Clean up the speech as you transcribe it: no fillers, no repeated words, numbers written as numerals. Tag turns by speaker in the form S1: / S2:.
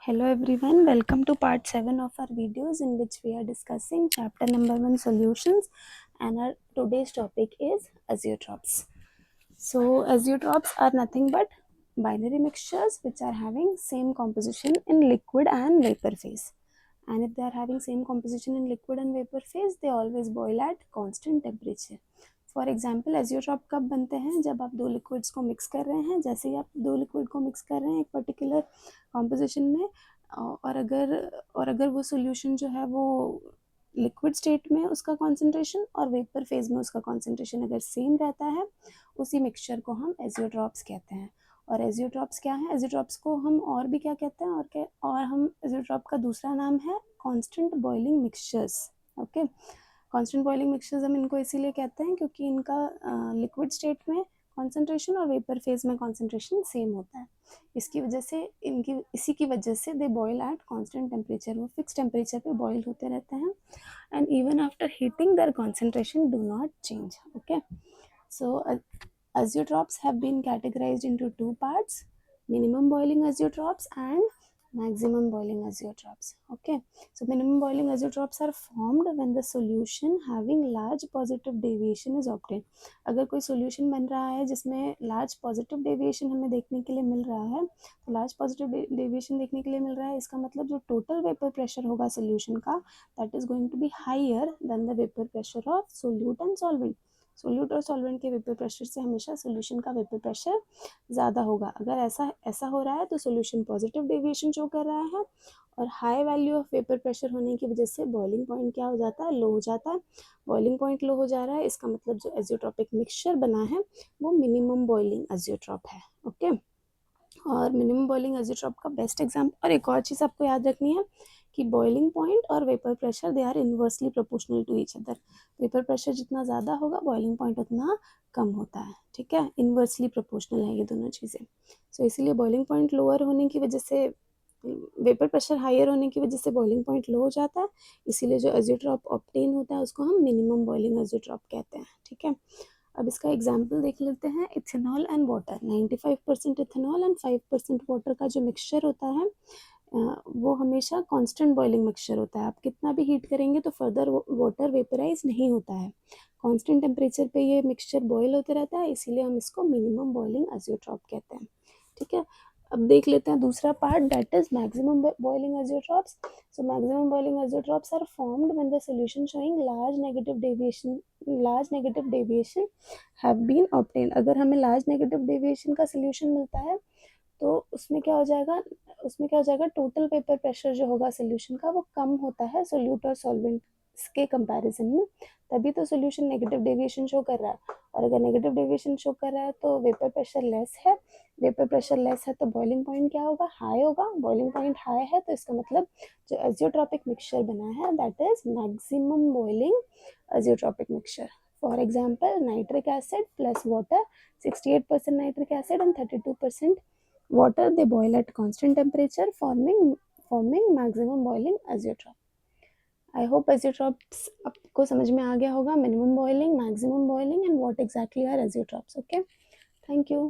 S1: Hello everyone, welcome to part 7 of our videos in which we are discussing chapter number 1 solutions, and our today's topic is azeotrops. So azeotrops are nothing but binary mixtures which are having same composition in liquid and vapor phase. And if they are having same composition in liquid and vapor phase, they always boil at constant temperature. For example azeotrope कब बनते हैं? जब आप दो liquids को mix कर रहे हैं, जैसे ही आप दो लिक्विड को मिक्स कर रहे हैं एक पर्टिकुलर कॉम्पोजिशन में, और अगर वो सोल्यूशन जो है वो लिक्विड स्टेट में उसका कॉन्सेंट्रेशन और वेपर फेज में उसका कॉन्सेंट्रेशन अगर सेम रहता है, उसी मिक्सचर को हम एजियोट्रॉप्स कहते हैं. और एजियोट्रॉप्स क्या है? एजियोट्रॉप्स को हम और भी क्या कहते हैं? और हम एजियोट्रॉप का दूसरा नाम है constant boiling mixtures. Okay, constant boiling mixtures हम इनको इसीलिए कहते हैं क्योंकि इनका लिक्विड स्टेट में कॉन्सेंट्रेशन और वेपर फेज में कॉन्सेंट्रेशन सेम होता है. इसी की वजह से they boil at constant temperature. वो फिक्स टेम्परेचर पे बॉयल होते रहते हैं, and even after heating their concentration do not change. Okay, so azeotrops have been categorized into two parts: minimum boiling azeotrops and maximum boiling azeotrops. Okay, so minimum boiling azeotrops are formed when the solution having large positive deviation is obtained. अगर कोई solution बन रहा है जिसमें large positive deviation हमें देखने के लिए मिल रहा है, तो large positive deviation देखने के लिए मिल रहा है, इसका मतलब जो total vapor pressure होगा solution का, that is going to be higher than the vapor pressure of solute and solvent. Solute और सॉल्वेंट के वेपर प्रेशर से हमेशा सोल्यूशन का वेपर प्रेशर ज़्यादा होगा. अगर ऐसा हो रहा है तो सोल्यूशन पॉजिटिव डेविएशन शो कर रहा है, और high value of vapour pressure होने की वजह से बॉइलिंग पॉइंट क्या हो जाता है? लो हो जाता है. बॉइलिंग पॉइंट लो हो जा रहा है, इसका मतलब जो एजियोट्रॉपिक मिक्सचर बना है वो मिनिमम बॉइलिंग एजियोट्रॉप है. ओके, और मिनिमम बॉइलिंग एजियोट्रॉप का बेस्ट एग्जाम्पल, और एक और चीज़ आपको याद रखनी है कि बॉइलिंग पॉइंट और vapour pressure they are inversely proportional to each other. Vapour pressure जितना ज़्यादा होगा बॉइलिंग पॉइंट उतना कम होता है. ठीक है, इन्वर्सली प्रोपोर्शनल है ये दोनों चीज़ें. सो इसीलिए बॉइलिंग पॉइंट लोअर होने की वजह से, वेपर प्रेशर हायर होने की वजह से बॉइलिंग पॉइंट लो हो जाता है. इसीलिए जो एजियोट्रॉप ऑब्टेन होता है उसको हम मिनिमम बॉइलिंग एजियोट्रॉप कहते हैं. ठीक है, अब इसका एग्जाम्पल देख लेते हैं. Ethanol and water, 95% ethanol and 5% water का जो मिक्सचर होता है वो हमेशा कांस्टेंट बॉइलिंग मिक्सचर होता है. आप कितना भी हीट करेंगे तो फर्दर वाटर वेपराइज नहीं होता है. कांस्टेंट टेम्परेचर पे ये मिक्सचर बॉयल होते रहता है, इसीलिए हम इसको मिनिमम बॉइलिंग एजियोट्रॉप कहते हैं. ठीक है, अब देख लेते हैं दूसरा part, that is maximum boiling azeotropes. So maximum boiling azeotropes are formed when the solution showing large negative deviation have been obtained. अगर हमें लार्ज नेगेटिव डेविएशन का सॉल्यूशन मिलता है तो उसमें क्या हो जाएगा, टोटल वेपर प्रेशर जो होगा सोल्यूशन का वो कम होता है सोल्यूट और सॉल्वेंट के कंपैरिजन में. तभी तो सोल्यूशन नेगेटिव डेविएशन शो कर रहा है, और अगर नेगेटिव डेविएशन शो कर रहा है तो वेपर प्रेशर लेस है तो बॉइलिंग पॉइंट क्या होगा? हाई होगा. बॉइलिंग पॉइंट हाई है तो इसका मतलब जो एजियोट्रॉपिक मिक्सचर बना है that is maximum boiling azeotropic mixture. For example, nitric acid plus water, 68% nitric acid and 32% water, they boil at constant temperature, forming maximum boiling azeotrop. I hope azeotrops आपको समझ में आ गया होगा. minimum boiling, maximum boiling and what exactly are azeotrops. Okay, thank you.